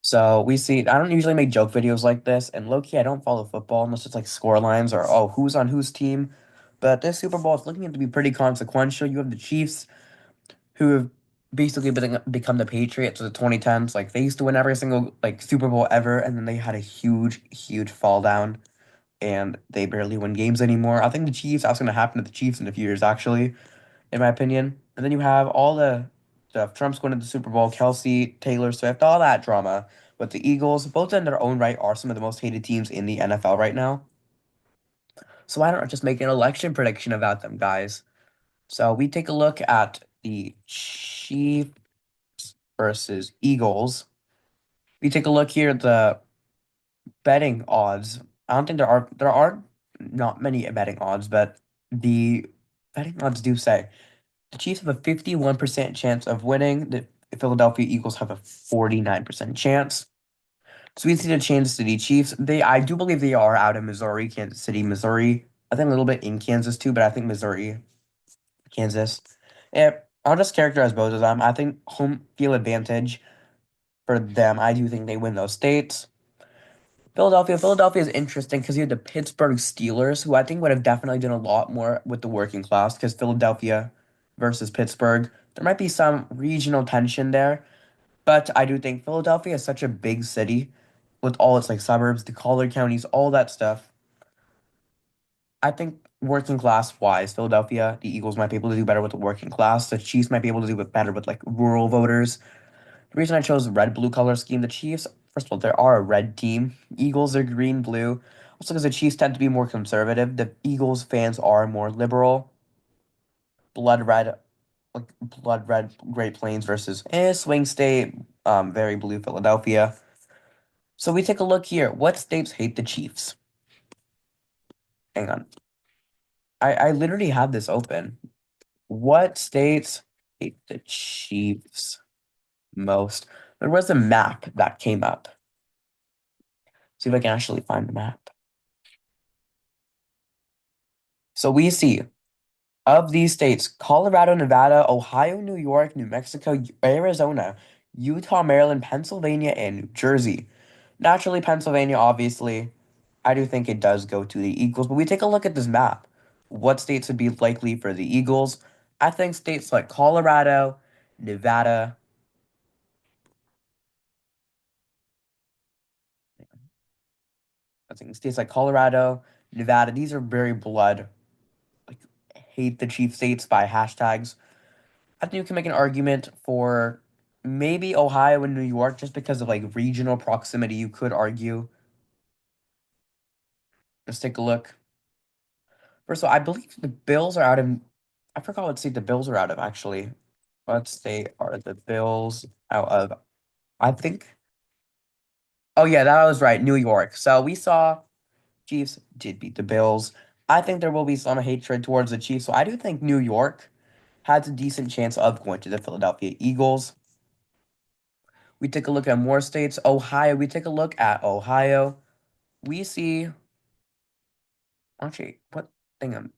So we see, I don't usually make joke videos like this, and low key, I don't follow football unless it's like score lines or oh, who's on whose team. But this Super Bowl is looking to be pretty consequential. You have the Chiefs, who have basically become the Patriots of the 2010s. Like they used to win every single like Super Bowl ever, and then they had a huge fall down, and they barely win games anymore. I think the Chiefs, that's going to happen to the Chiefs in a few years, actually, in my opinion. And then you have all the stuff. Trump's going to the Super Bowl, Kelsey, Taylor Swift, all that drama. But the Eagles, both in their own right, are some of the most hated teams in the NFL right now. So why don't I just make an election prediction about them, guys? So we take a look at the Chiefs versus Eagles. We take a look here at the betting odds. I don't think there are not many betting odds, but the betting odds do say the Chiefs have a 51% chance of winning. The Philadelphia Eagles have a 49% chance. So we see the Kansas City Chiefs. I do believe they are out of Missouri, Kansas City, Missouri. I think a little bit in Kansas too, but I think Missouri, Kansas. Yeah, I'll just characterize both of them. I think home field advantage for them. I do think they win those states. Philadelphia is interesting because you had the Pittsburgh Steelers, who I think would have definitely done a lot more with the working class. Because Philadelphia versus Pittsburgh, there might be some regional tension there, but I do think Philadelphia is such a big city with all its like suburbs, the collar counties, all that stuff. I think working class wise, Philadelphia, the Eagles might be able to do better with the working class. The Chiefs might be able to do it better with like rural voters. The reason I chose the red blue color scheme, the Chiefs, first of all, there are a red team. Eagles are green blue. Also, because the Chiefs tend to be more conservative, the Eagles fans are more liberal. Blood red, like blood red, Great Plains versus swing state, very blue Philadelphia. So we take a look here. What states hate the Chiefs? Hang on. I literally have this open. What states hate the Chiefs most? There was a map that came up. See if I can actually find the map. So we see of these states, Colorado, Nevada, Ohio, New York, New Mexico, Arizona, Utah, Maryland, Pennsylvania, and New Jersey. Naturally, Pennsylvania, obviously, I do think it does go to the Eagles, but we take a look at this map. What states would be likely for the Eagles? I think states like Colorado, Nevada, I think states like Colorado, Nevada, these are very blood, like hate the Chief states by hashtags. I think you can make an argument for maybe Ohio and New York just because of like regional proximity. You could argue. Let's take a look. First of all, I believe the Bills are out of. I forgot what state the Bills are out of actually. What state are the Bills out of? I think. Oh yeah, that was right. New York. So we saw Chiefs did beat the Bills. I think there will be some hatred towards the Chiefs. So I do think New York has a decent chance of going to the Philadelphia Eagles. We take a look at more states. Ohio, we take a look at Ohio. We see, actually, what thing am,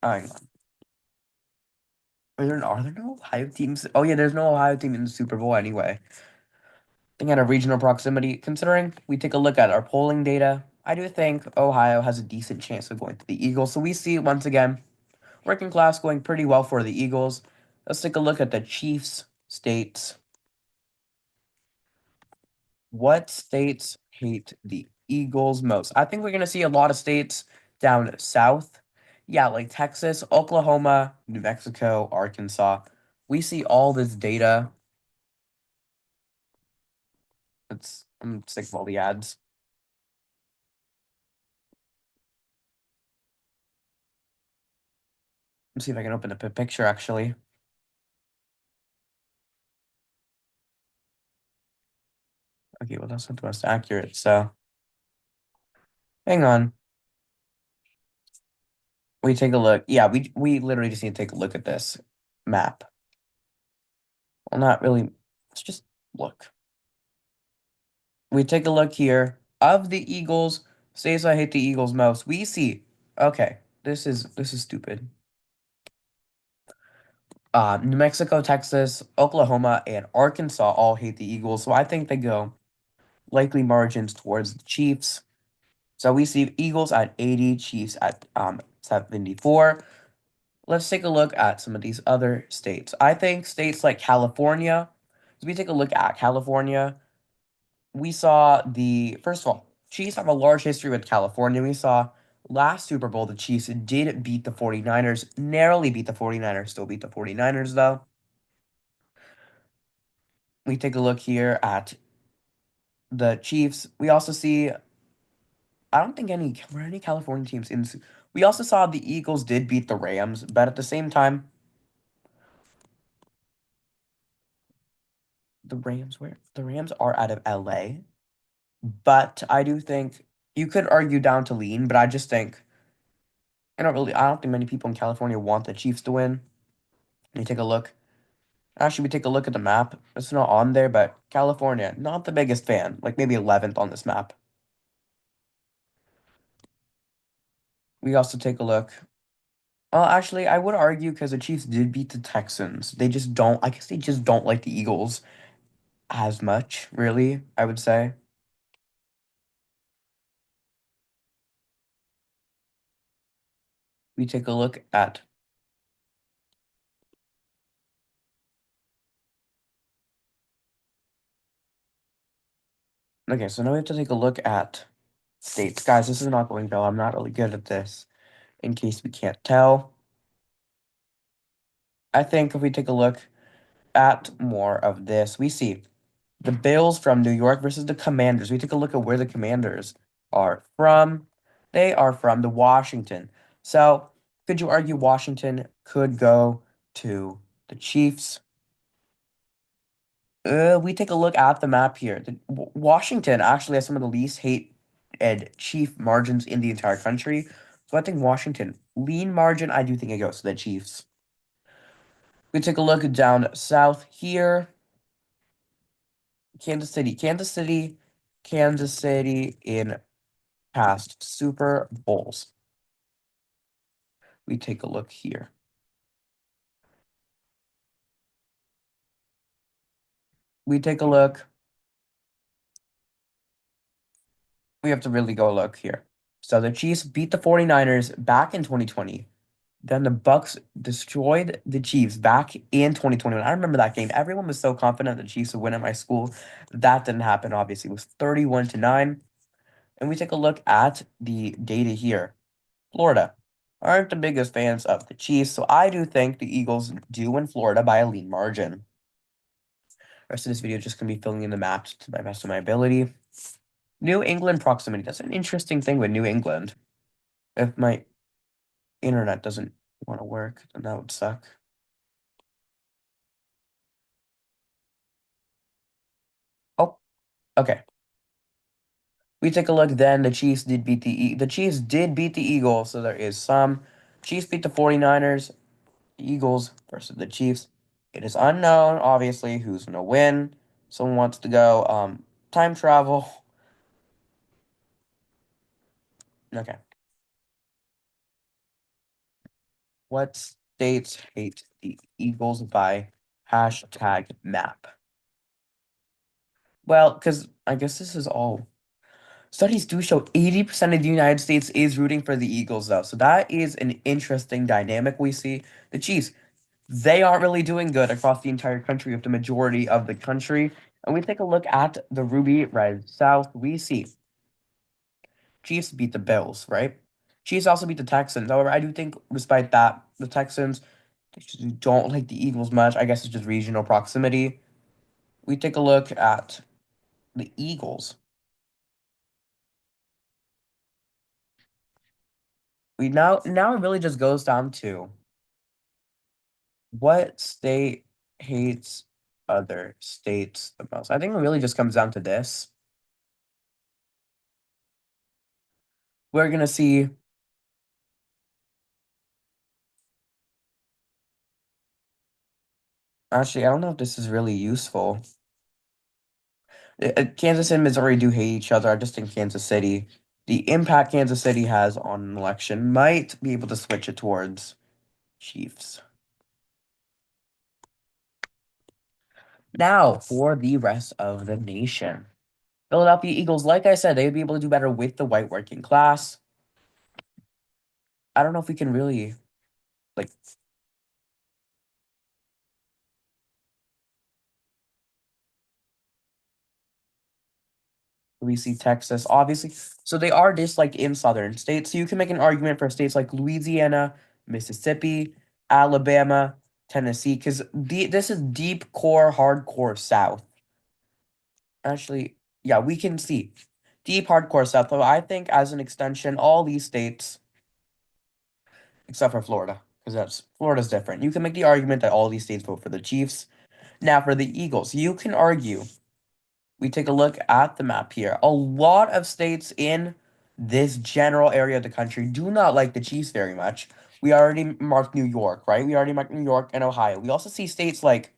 hang on. Are there no Ohio teams? Oh, yeah, there's no Ohio team in the Super Bowl anyway. Think at a regional proximity, considering we take a look at our polling data, I do think Ohio has a decent chance of going to the Eagles. So we see, once again, working class going pretty well for the Eagles. Let's take a look at the Chiefs states. What states hate the Eagles most? I think we're going to see a lot of states down south. Yeah, like Texas, Oklahoma, New Mexico, Arkansas. We see all this data. I'm sick of all the ads. Let's see if I can open up a picture actually. Okay, well that's not the most accurate. So hang on. We take a look. Yeah, we literally just need to take a look at this map. Well, not really. Let's just look. We take a look here of the Eagles. Says I hate the Eagles most. We see. Okay, this is stupid. New Mexico, Texas, Oklahoma, and Arkansas all hate the Eagles, so I think they go likely margins towards the Chiefs. So we see Eagles at 80, Chiefs at 74. Let's take a look at some of these other states. I think states like California, as we take a look at California, we saw first of all, Chiefs have a large history with California. We saw last Super Bowl, the Chiefs did beat the 49ers, narrowly beat the 49ers, still beat the 49ers though. We take a look here at the Chiefs. We also see, I don't think were any California teams in. We also saw the Eagles did beat the Rams, but at the same time, the Rams are out of LA. But I do think you could argue down to lean, but I just think I don't think many people in California want the Chiefs to win. You take a look. Actually, we take a look at the map. It's not on there, but California, not the biggest fan. Like maybe 11th on this map. We also take a look. Actually, I would argue because the Chiefs did beat the Texans. They just don't. I guess they just don't like the Eagles as much. Really, I would say. We take a look at. Okay, so now we have to take a look at states, guys. This is not going well. I'm not really good at this. In case we can't tell, I think if we take a look at more of this, we see the Bills from New York versus the Commanders. We take a look at where the Commanders are from. They are from the Washington. So, could you argue Washington could go to the Chiefs? We take a look at the map here. Washington actually has some of the least hate and Chief margins in the entire country. So I think Washington lean margin. I do think it goes to the Chiefs. We take a look down south here. Kansas City, Kansas City, Kansas City in past Super Bowls. We take a look here. We take a look. We have to really go look here. So the Chiefs beat the 49ers back in 2020. Then the Bucks destroyed the Chiefs back in 2021. I remember that game. Everyone was so confident the Chiefs would win at my school. That didn't happen, obviously. It was 31-9. And we take a look at the data here. Florida aren't the biggest fans of the Chiefs, so I do think the Eagles do win Florida by a lean margin. The rest of this video is just going to be filling in the maps to my best of my ability. New England proximity. That's an interesting thing with New England. If my internet doesn't want to work, then that would suck. Oh, okay. We take a look then. The Chiefs did beat the Chiefs did beat the Eagles, so there is some. Chiefs beat the 49ers. Eagles versus the Chiefs. It is unknown, obviously, who's gonna win. Someone wants to go time travel. Okay. What states hate the Eagles by hashtag map? Well, because I guess this is all. Studies do show 80% of the United States is rooting for the Eagles, though. So that is an interesting dynamic we see. The Chiefs, they aren't really doing good across the entire country with the majority of the country. And we take a look at the Ruby Red South. We see Chiefs beat the Bills, right? Chiefs also beat the Texans. However, I do think, despite that, the Texans they just don't like the Eagles much. I guess it's just regional proximity. We take a look at the Eagles. We now it really just goes down to what state hates other states the most. I think it really just comes down to this. We're gonna see. Actually, I don't know if this is really useful. Kansas and Missouri do hate each other. I just think Kansas City, the impact Kansas City has on an election, might be able to switch it towards Chiefs. Now for the rest of the nation. Philadelphia Eagles, like I said, they would be able to do better with the white working class. I don't know if we can really like we see Texas, obviously. So they are disliked in southern states. So you can make an argument for states like Louisiana, Mississippi, Alabama, Tennessee, because this is deep core, hardcore South. Actually, yeah, we can see deep, hardcore South. So I think as an extension, all these states, except for Florida, because that's Florida's different. You can make the argument that all these states vote for the Chiefs. Now for the Eagles, you can argue we take a look at the map here. A lot of states in this general area of the country do not like the Chiefs very much. We already marked New York, right? We already marked New York and Ohio. We also see states like,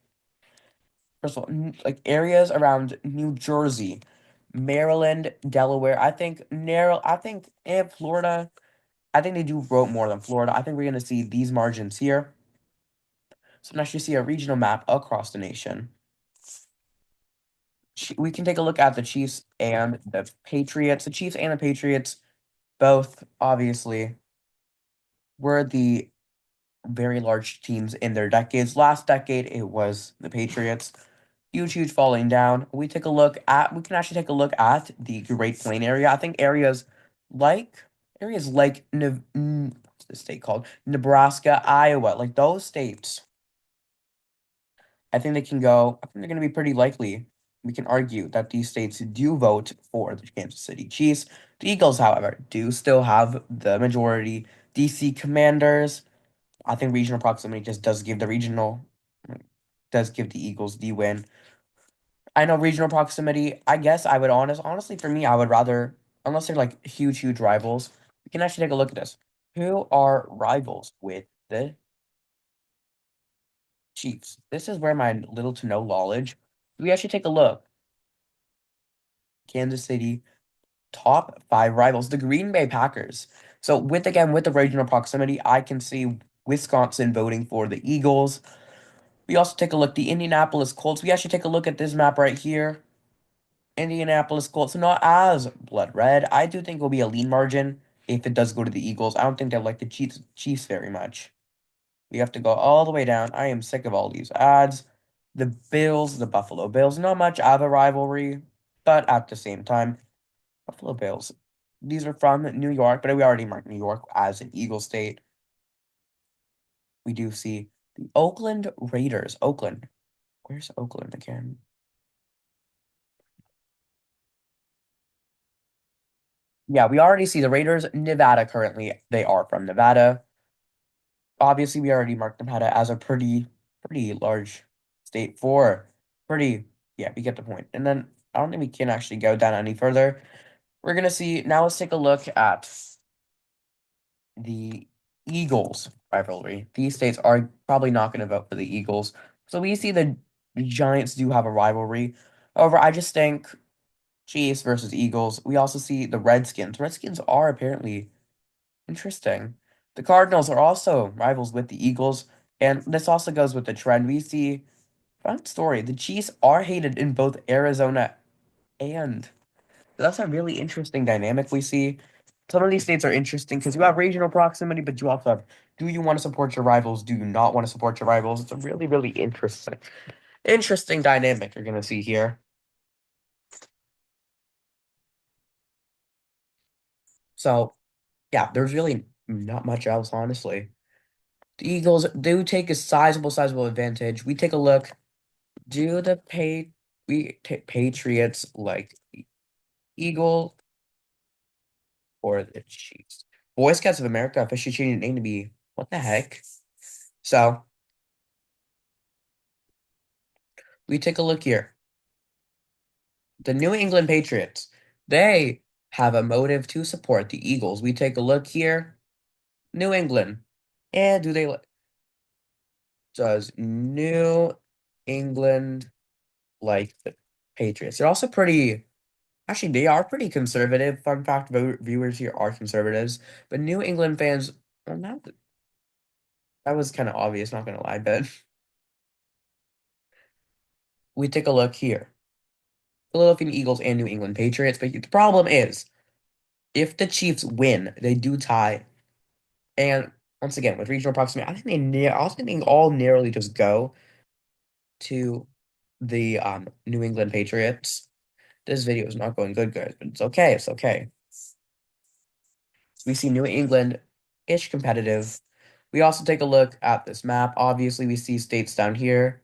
first of all, like areas around New Jersey, Maryland, Delaware. I think in Florida, I think they do vote more than Florida. I think we're gonna see these margins here. So now you see a regional map across the nation. We can take a look at the Chiefs and the Patriots. The Chiefs and the Patriots both obviously were the very large teams in their decades. Last decade, it was the Patriots. Huge, huge falling down. We can actually take a look at the Great Plain area. I think like, what's the state called? Nebraska, Iowa, like those states I think they're going to be pretty likely. We can argue that these states do vote for the Kansas City Chiefs. The Eagles, however, do still have the majority. DC Commanders, I think regional proximity just does give the Eagles the win. I know regional proximity, I guess honestly, for me, I would rather, unless they're like huge, huge rivals, we can actually take a look at this. Who are rivals with the Chiefs? This is where my little to no knowledge. We actually take a look. Kansas City, top five rivals, the Green Bay Packers. So with the regional proximity, I can see Wisconsin voting for the Eagles. We also take a look the Indianapolis Colts. We actually take a look at this map right here. Indianapolis Colts, not as blood red. I do think it will be a lean margin if it does go to the Eagles. I don't think they like the Chiefs very much. We have to go all the way down. I am sick of all these ads. The Bills, the Buffalo Bills, not much of a rivalry, but at the same time, Buffalo Bills. These are from New York, but we already marked New York as an Eagle state. We do see the Oakland Raiders. Oakland. Where's Oakland again? Yeah, we already see the Raiders, Nevada currently. They are from Nevada. Obviously, we already marked Nevada as a pretty large state for pretty, yeah, we get the point. And then I don't think we can actually go down any further. We're gonna see now let's take a look at the Eagles rivalry. These states are probably not going to vote for the Eagles. So we see the Giants do have a rivalry. However, I just think Chiefs versus Eagles. We also see the Redskins. Redskins are apparently interesting. The Cardinals are also rivals with the Eagles. And this also goes with the trend. We see, fun story, the Chiefs are hated in both Arizona and that's a really interesting dynamic we see. Some of these states are interesting because you have regional proximity, but you also have do you want to support your rivals? Do you not want to support your rivals? It's a really, really interesting dynamic you're gonna see here. So yeah, there's really not much else, honestly. The Eagles do take a sizable advantage. We take a look. Do the Patriots like the Eagle or the Chiefs? Boy Scouts of America officially changed the name to be what the heck? So we take a look here. The New England Patriots, they have a motive to support the Eagles. We take a look here. New England. And does New England like the Patriots? They're also actually, they are pretty conservative. Fun fact, viewers here are conservatives. But New England fans, well, that was kind of obvious, not gonna lie, but we take a look here. Philadelphia Eagles and New England Patriots. But the problem is, if the Chiefs win, they do tie. And once again, with regional proximity, I was thinking all narrowly just go to the New England Patriots. This video is not going good, guys, but it's okay. It's okay. We see New England-ish competitive. We also take a look at this map. Obviously, we see states down here.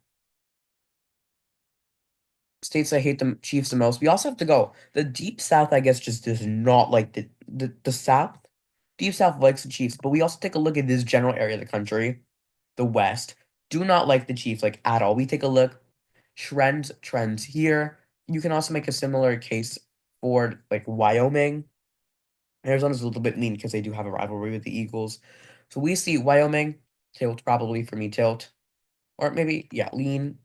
States that hate the Chiefs the most. We also have to go. The Deep South, I guess, just does not like the South. Deep South likes the Chiefs, but we also take a look at this general area of the country, the West. Do not like the Chiefs like at all. We take a look. Trends here. You can also make a similar case for like Wyoming. Arizona's a little bit lean because they do have a rivalry with the Eagles. So we see Wyoming, tilt probably for me, tilt. Or maybe, yeah, lean.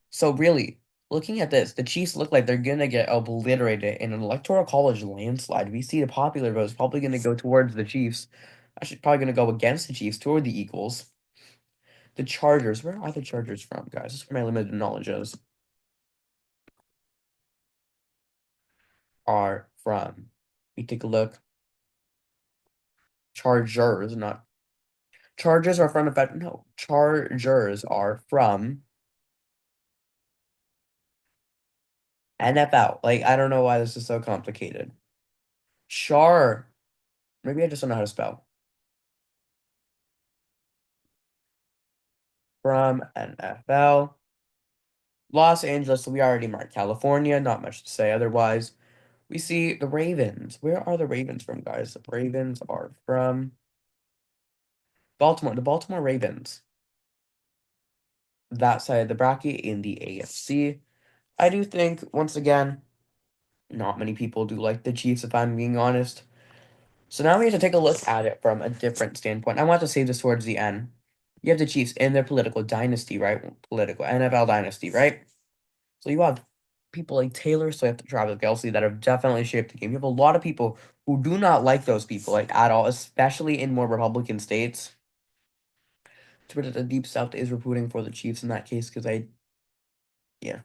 So really, looking at this, the Chiefs look like they're gonna get obliterated in an electoral college landslide. We see the popular vote is probably gonna go towards the Chiefs. Actually, probably gonna go against the Chiefs toward the Eagles. The Chargers, where are the Chargers from, guys? This is where my limited knowledge is. Are from. We take a look. Chargers, not Chargers are from the no. Chargers are from NFL. Like, I don't know why this is so complicated. Char. Maybe I just don't know how to spell. From NFL. Los Angeles, so we already marked California. Not much to say otherwise. We see the Ravens. Where are the Ravens from, guys? The Ravens are from Baltimore. The Baltimore Ravens. That side of the bracket in the AFC. I do think, once again, not many people do like the Chiefs, if I'm being honest. So now we have to take a look at it from a different standpoint. I want to save this towards the end. You have the Chiefs in their political dynasty, right? Political NFL dynasty, right? So you have people like Taylor Swift, Travis Kelce that have definitely shaped the game. You have a lot of people who do not like those people like at all, especially in more Republican states. To put it, the Deep South is rooting for the Chiefs in that case because yeah.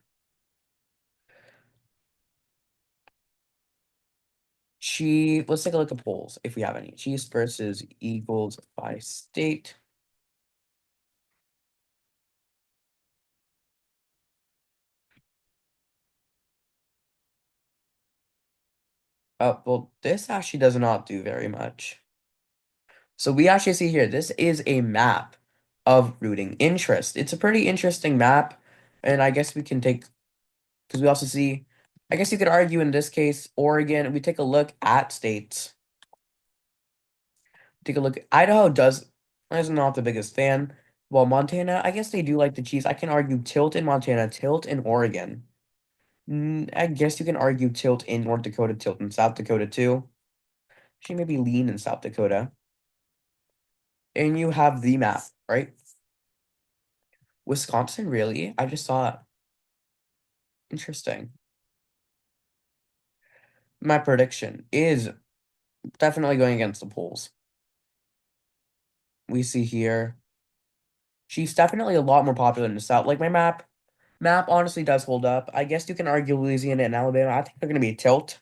Let's take a look at polls if we have any. Chiefs versus Eagles by state. Well, this actually does not do very much. So we actually see here, this is a map of rooting interest. It's a pretty interesting map, and I guess we can take, because we also see, I guess you could argue in this case, Oregon, we take a look at states. Take a look, Idaho is not the biggest fan. Well, Montana, I guess they do like the Chiefs. I can argue tilt in Montana, tilt in Oregon. I guess you can argue tilt in North Dakota, tilt in South Dakota too. She maybe lean in South Dakota. And you have the map, right? Wisconsin, really? I just saw it. Interesting. My prediction is definitely going against the polls. We see here, she's definitely a lot more popular in the South. Like my map honestly does hold up. I guess you can argue Louisiana and Alabama. I think they're going to be a tilt.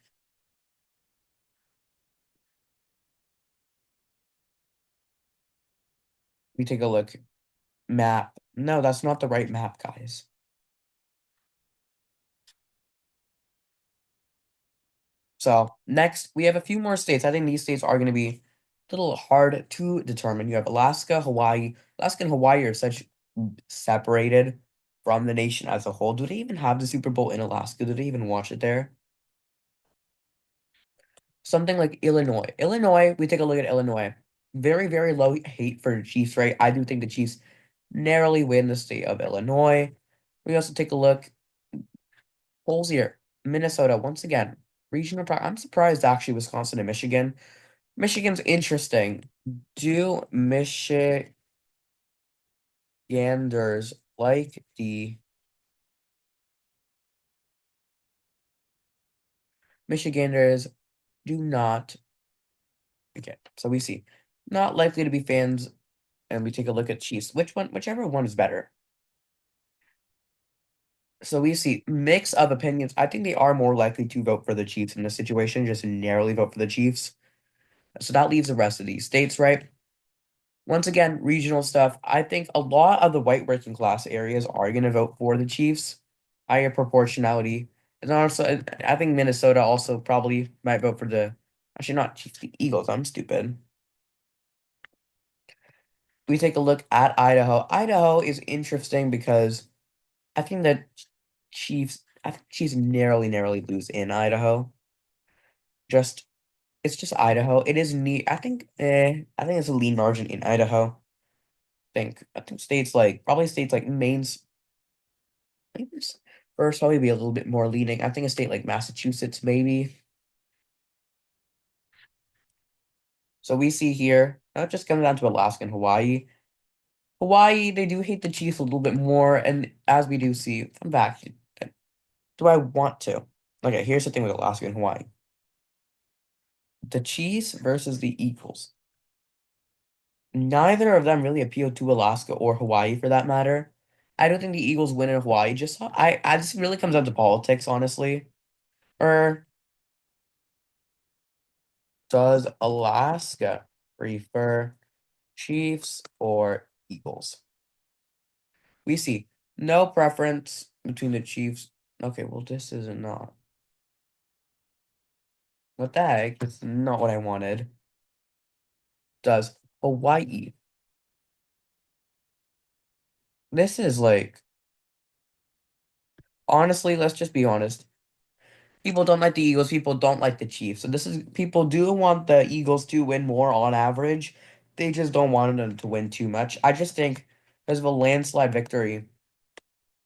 We take a look. Map. No, that's not the right map, guys. So next, we have a few more states. I think these states are going to be a little hard to determine. You have Alaska, Hawaii. Alaska and Hawaii are such separated from the nation as a whole. Do they even have the Super Bowl in Alaska? Do they even watch it there? Something like Illinois. Illinois, we take a look at Illinois. Very, very low hate for the Chiefs, right? I do think the Chiefs narrowly win the state of Illinois. We also take a look. Polls here. Minnesota, once again. Regional. I'm surprised actually Wisconsin and Michigan. Michigan's interesting. Do Michiganders like the Michiganders do not. Okay, so we see not likely to be fans, and we take a look at Chiefs. Whichever one is better. So we see mix of opinions. I think they are more likely to vote for the Chiefs in this situation, just narrowly vote for the Chiefs. So that leaves the rest of these states, right? Once again, regional stuff. I think a lot of the white working class areas are going to vote for the Chiefs, higher proportionality. And also, I think Minnesota also probably might vote for the, actually not Chiefs, the Eagles. I'm stupid. We take a look at Idaho. Idaho is interesting because I think that I think Chiefs narrowly lose in Idaho. Just, it's just Idaho. It is neat. I think it's a lean margin in Idaho. I think states like Maine's Maine's first probably be a little bit more leaning. I think a state like Massachusetts maybe. So we see here, not just coming down to Alaska and Hawaii. Hawaii, they do hate the Chiefs a little bit more, and as we do see, I'm back. Do I want to? Okay, here's the thing with Alaska and Hawaii. The Chiefs versus the Eagles. Neither of them really appeal to Alaska or Hawaii for that matter. I don't think the Eagles win in Hawaii. I just really comes down to politics, honestly. Or does Alaska prefer Chiefs or Eagles? We see no preference between the Chiefs. Okay, well this is not. What the heck? It's not what I wanted. Does Hawaii? This is like honestly, let's just be honest. People don't like the Eagles, people don't like the Chiefs. So this is people do want the Eagles to win more on average. They just don't want them to win too much. I just think because of a landslide victory,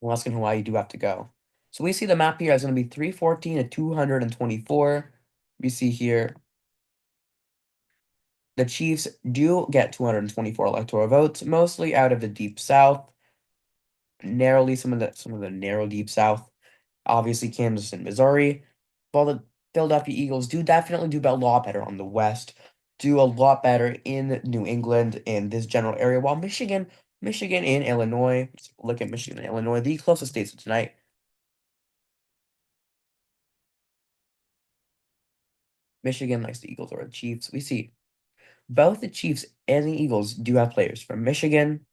Alaska and Hawaii do have to go. So we see the map here is going to be 314 to 224. We see here the Chiefs do get 224 electoral votes, mostly out of the deep south, narrowly some of the narrow deep south. Obviously Kansas and Missouri. While the Philadelphia Eagles do definitely do a lot better on the West, do a lot better in New England in this general area. While Michigan and Illinois, let's look at Michigan and Illinois, the closest states tonight. Michigan likes the Eagles or the Chiefs. We see both the Chiefs and the Eagles do have players from Michigan.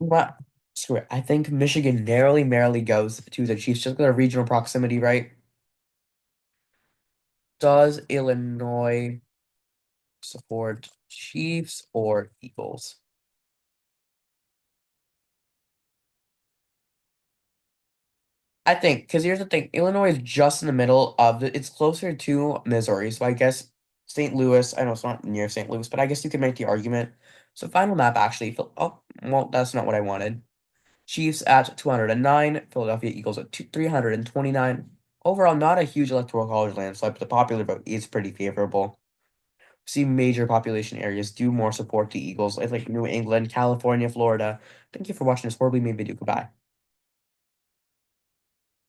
But screw it. I think Michigan narrowly goes to the Chiefs just because of regional proximity, right? Does Illinois support Chiefs or Eagles? I think because here's the thing, Illinois is just in the middle of it's closer to Missouri, so I guess St. Louis. I know it's not near St. Louis, but I guess you could make the argument. So final map actually. Oh, well, that's not what I wanted. Chiefs at 209, Philadelphia Eagles at 329. Overall, not a huge electoral college landslide, but the popular vote is pretty favorable. See major population areas do more support the Eagles, like New England, California, Florida. Thank you for watching this horribly made video. Goodbye.